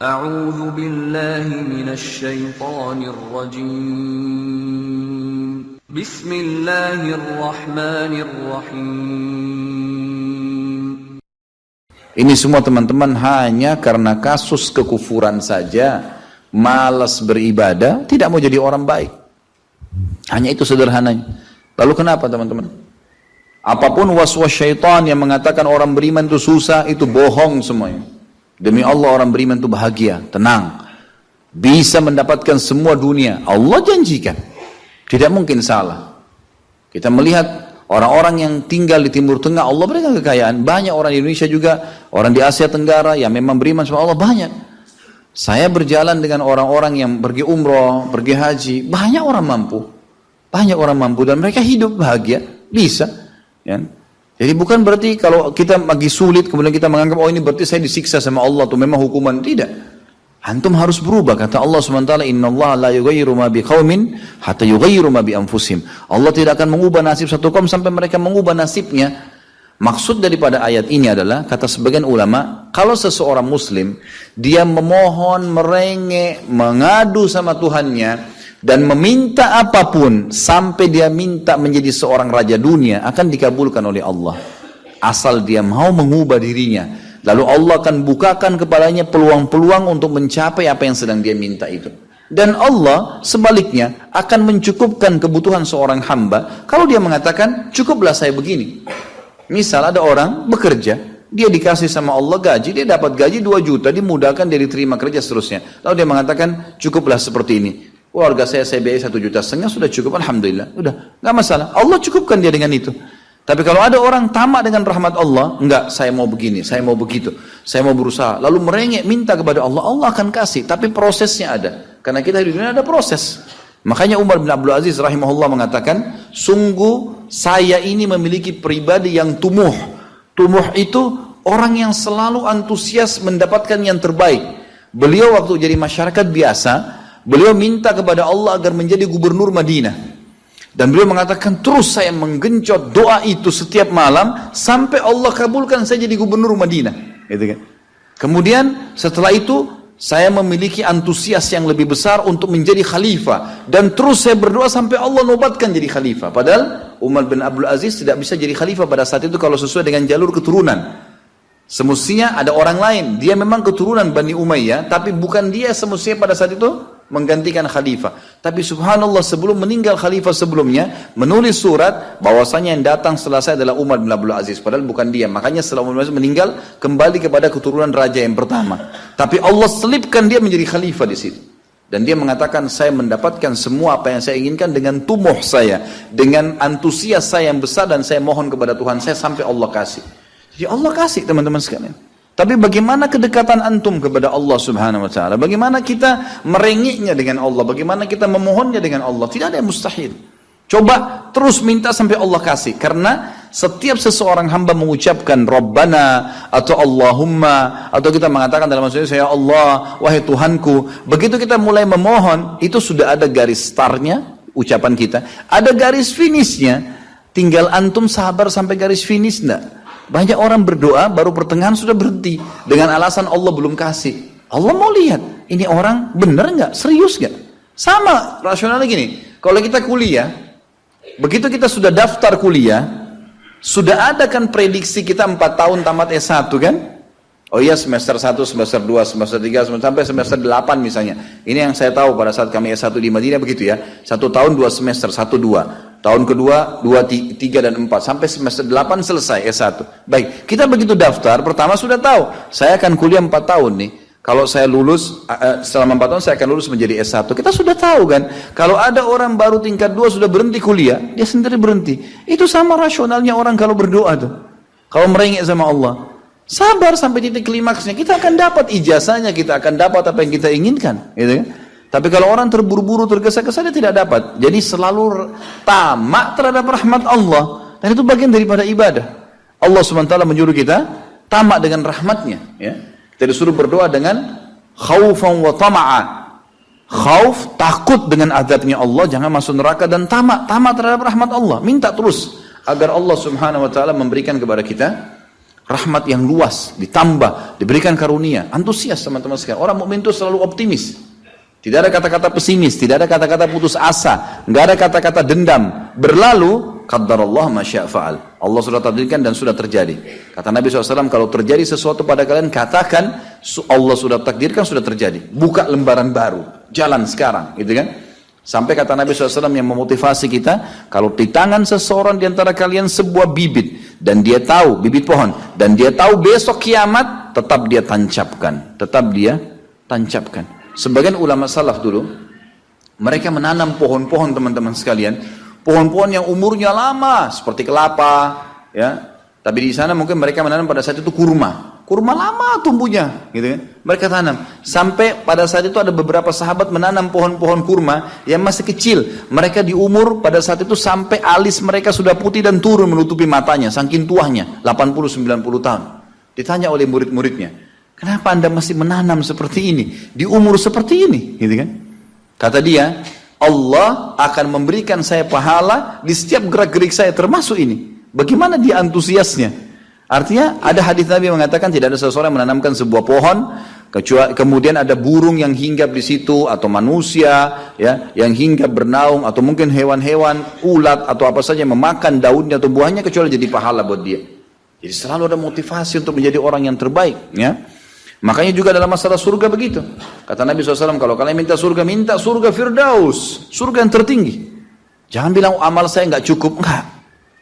أعوذ بالله من الشيطان الرجيم بسم الله الرحمن الرحيم. Ini semua teman-teman hanya karena kasus kekufuran saja, malas beribadah, tidak mau jadi orang baik. Hanya itu sederhananya. Lalu kenapa teman-teman? Apapun waswas syaitan yang mengatakan orang beriman itu susah, itu bohong semuanya. Demi Allah orang beriman itu bahagia, tenang. Bisa mendapatkan semua dunia. Allah janjikan. Tidak mungkin salah. Kita melihat orang-orang yang tinggal di Timur Tengah, Allah berikan kekayaan. Banyak orang di Indonesia juga, orang di Asia Tenggara yang memang beriman sama Allah banyak. Saya berjalan dengan orang-orang yang pergi umroh, pergi haji, banyak orang mampu. Banyak orang mampu dan mereka hidup bahagia, bisa. Ya. Jadi bukan berarti kalau kita lagi sulit kemudian kita menganggap oh ini berarti saya disiksa sama Allah atau memang hukuman. Tidak. Antum harus berubah. Kata Allah SWT, innallaha la yughayyiru ma biqaumin hatta yughayyiru ma bi anfusihim. Allah tidak akan mengubah nasib satu kaum sampai mereka mengubah nasibnya. Maksud daripada ayat ini adalah, kata sebagian ulama, kalau seseorang muslim dia memohon, merengek, mengadu sama Tuhannya dan meminta apapun sampai dia minta menjadi seorang raja dunia, akan dikabulkan oleh Allah. Asal dia mau mengubah dirinya. Lalu Allah akan bukakan kepadanya peluang-peluang untuk mencapai apa yang sedang dia minta itu. Dan Allah sebaliknya akan mencukupkan kebutuhan seorang hamba kalau dia mengatakan cukuplah saya begini. Misal ada orang bekerja, dia dikasih sama Allah gaji, dia dapat gaji 2 juta, dimudahkan dia diterima kerja seterusnya. Lalu dia mengatakan cukuplah seperti ini. Keluarga saya biayai 1,5 juta, sudah cukup, alhamdulillah, udah, nggak masalah. Allah cukupkan dia dengan itu. Tapi kalau ada orang tamak dengan rahmat Allah, enggak, saya mau begini, saya mau begitu, saya mau berusaha, lalu merengek minta kepada Allah, Allah akan kasih, tapi prosesnya ada. Karena kita di dunia ada proses. Makanya Umar bin Abdul Aziz rahimahullah mengatakan, sungguh saya ini memiliki pribadi yang tumuh. Tumuh itu orang yang selalu antusias mendapatkan yang terbaik. Beliau waktu jadi masyarakat biasa, beliau minta kepada Allah agar menjadi gubernur Madinah. Dan beliau mengatakan, terus saya menggencot doa itu setiap malam sampai Allah kabulkan saya jadi gubernur Madinah. Gitu kan? Kemudian setelah itu saya memiliki antusias yang lebih besar untuk menjadi khalifah. Dan terus saya berdoa sampai Allah nobatkan jadi khalifah. Padahal Umar bin Abdul Aziz tidak bisa jadi khalifah pada saat itu kalau sesuai dengan jalur keturunan. Semestinya ada orang lain. Dia memang keturunan Bani Umayyah, tapi bukan dia semestinya pada saat itu menggantikan khalifah. Tapi subhanallah sebelum meninggal khalifah sebelumnya menulis surat bahwasanya yang datang setelah saya adalah Umar bin Abdul Aziz, padahal bukan dia. Makanya setelah Umar bin Abdul Aziz meninggal kembali kepada keturunan raja yang pertama. Tapi Allah selipkan dia menjadi khalifah di situ. Dan dia mengatakan saya mendapatkan semua apa yang saya inginkan dengan tumuh saya, dengan antusias saya yang besar, dan saya mohon kepada Tuhan saya sampai Allah kasih. Jadi Allah kasih teman-teman sekalian. Tapi bagaimana kedekatan antum kepada Allah subhanahu wa ta'ala? Bagaimana kita merengeknya dengan Allah? Bagaimana kita memohonnya dengan Allah? Tidak ada yang mustahil. Coba terus minta sampai Allah kasih. Karena setiap seseorang hamba mengucapkan Rabbana atau Allahumma, atau kita mengatakan dalam maksudnya ya Allah, wahai Tuhanku. Begitu kita mulai memohon, itu sudah ada garis startnya ucapan kita. Ada garis finishnya. Tinggal antum sabar sampai garis finish enggak? Banyak orang berdoa baru pertengahan sudah berhenti dengan alasan Allah belum kasih. Allah mau lihat ini orang benar nggak, serius nggak? Sama rasionalnya gini. Kalau kita kuliah, begitu kita sudah daftar kuliah, sudah ada kan prediksi kita 4 tahun tamat S1 kan? Oh iya, semester 1, semester 2, semester 3, sampai semester 8 misalnya. Ini yang saya tahu pada saat kami S1 di Madinah begitu ya. 1 tahun 2 semester, 1, 2. Tahun kedua, 2, 3, dan 4. Sampai semester 8 selesai S1. Baik, kita begitu daftar, pertama sudah tahu. Saya akan kuliah 4 tahun nih. Kalau saya lulus, selama 4 tahun saya akan lulus menjadi S1. Kita sudah tahu kan. Kalau ada orang baru tingkat 2 sudah berhenti kuliah, dia sendiri berhenti. Itu sama rasionalnya orang kalau berdoa tuh. Kalau merengek sama Allah. Sabar sampai titik klimaksnya. Kita akan dapat ijazahnya, kita akan dapat apa yang kita inginkan. Gitu kan? Tapi kalau orang terburu-buru, tergesa-gesa, dia tidak dapat. Jadi selalu tamak terhadap rahmat Allah. Dan itu bagian daripada ibadah. Allah SWT menyuruh kita tamak dengan rahmatnya. Ya. Kita disuruh berdoa dengan khaufan wa tama'a. Khauf, takut dengan azabnya Allah, jangan masuk neraka, dan tamak terhadap rahmat Allah. Minta terus agar Allah SWT memberikan kepada kita rahmat yang luas, ditambah, diberikan karunia, antusias teman-teman sekalian. Orang mukmin itu selalu optimis. Tidak ada kata-kata pesimis, tidak ada kata-kata putus asa, nggak ada kata-kata dendam. Berlalu, qaddarallah ma syaa fa'al. Allah sudah takdirkan dan sudah terjadi. Kata Nabi SAW, kalau terjadi sesuatu pada kalian, katakan Allah sudah takdirkan, sudah terjadi. Buka lembaran baru, jalan sekarang, gitu kan? Sampai kata Nabi SAW yang memotivasi kita, kalau di tangan seseorang di antara kalian sebuah bibit, dan dia tahu, bibit pohon, dan dia tahu besok kiamat, tetap dia tancapkan. Tetap dia tancapkan. Sebagian ulama salaf dulu, mereka menanam pohon-pohon teman-teman sekalian, pohon-pohon yang umurnya lama, seperti kelapa, ya. Tapi di sana mungkin mereka menanam pada saat itu kurma. Kurma lama tumbuhnya, gitu kan? Mereka tanam. Sampai pada saat itu ada beberapa sahabat menanam pohon-pohon kurma yang masih kecil. Mereka di umur pada saat itu sampai alis mereka sudah putih dan turun menutupi matanya, saking tuanya, 80-90 tahun. Ditanya oleh murid-muridnya, kenapa anda masih menanam seperti ini? Di umur seperti ini, gitu kan? Kata dia, Allah akan memberikan saya pahala di setiap gerak-gerik saya, termasuk ini. Bagaimana dia antusiasnya? Artinya ada hadis Nabi mengatakan tidak ada seseorang yang menanamkan sebuah pohon kemudian ada burung yang hinggap di situ atau manusia ya yang hinggap bernaung atau mungkin hewan-hewan ulat atau apa saja yang memakan daunnya atau buahnya kecuali jadi pahala buat dia. Jadi selalu ada motivasi untuk menjadi orang yang terbaik ya. Makanya juga dalam masalah surga begitu. Kata Nabi SAW, kalau kalian minta surga Firdaus, surga yang tertinggi. Jangan bilang amal saya nggak cukup, enggak.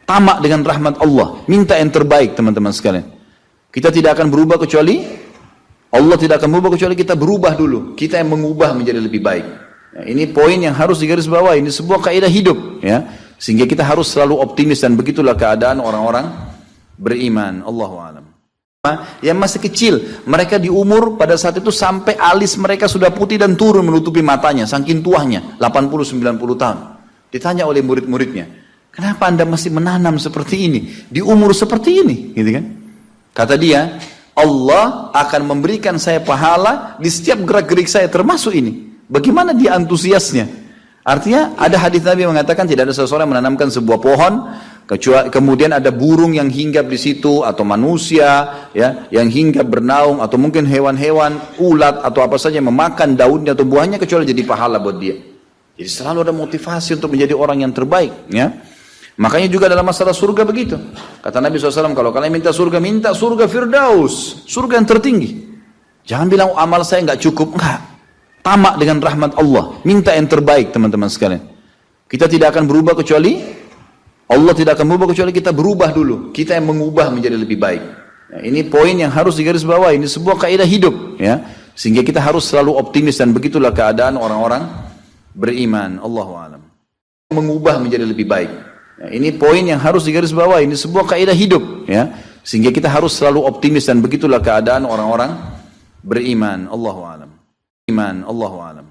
Tamak dengan rahmat Allah, minta yang terbaik teman-teman sekalian. Kita tidak akan berubah kecuali Allah tidak akan berubah kecuali kita berubah dulu. Kita yang mengubah menjadi lebih baik. Ya, ini poin yang harus digarisbawahi. Ini sebuah kaidah hidup, ya. Sehingga kita harus selalu optimis dan begitulah keadaan orang-orang beriman. Allahu a'lam. Yang masih kecil, mereka di umur pada saat itu sampai alis mereka sudah putih dan turun menutupi matanya, saking tuanya, 80-90 tahun. Ditanya oleh murid-muridnya, kenapa anda masih menanam seperti ini? Di umur seperti ini, gitu kan? Kata dia, Allah akan memberikan saya pahala di setiap gerak-gerik saya, termasuk ini. Bagaimana dia antusiasnya? Artinya ada hadis Nabi mengatakan tidak ada seseorang yang menanamkan sebuah pohon, kemudian ada burung yang hinggap di situ atau manusia ya yang hinggap bernaung atau mungkin hewan-hewan ulat atau apa saja yang memakan daunnya atau buahnya kecuali jadi pahala buat dia. Jadi selalu ada motivasi untuk menjadi orang yang terbaik ya. Makanya juga dalam masalah surga begitu. Kata Nabi SAW, kalau kalian minta surga Firdaus, surga yang tertinggi. Jangan bilang amal saya nggak cukup, enggak. Tamak dengan rahmat Allah, minta yang terbaik teman-teman sekalian. Kita tidak akan berubah kecuali Allah tidak akan berubah kecuali kita berubah dulu. Kita yang mengubah menjadi lebih baik. Nah, ini poin yang harus digarisbawahi. Ini sebuah kaidah hidup, ya. Sehingga kita harus selalu optimis dan begitulah keadaan orang-orang beriman. Allahu a'lam. Mengubah menjadi lebih baik. Nah, ini poin yang harus digarisbawahi. Ini sebuah kaidah hidup, ya. Sehingga kita harus selalu optimis dan begitulah keadaan orang-orang beriman. Allahu a'lam. Iman. Allahu a'lam.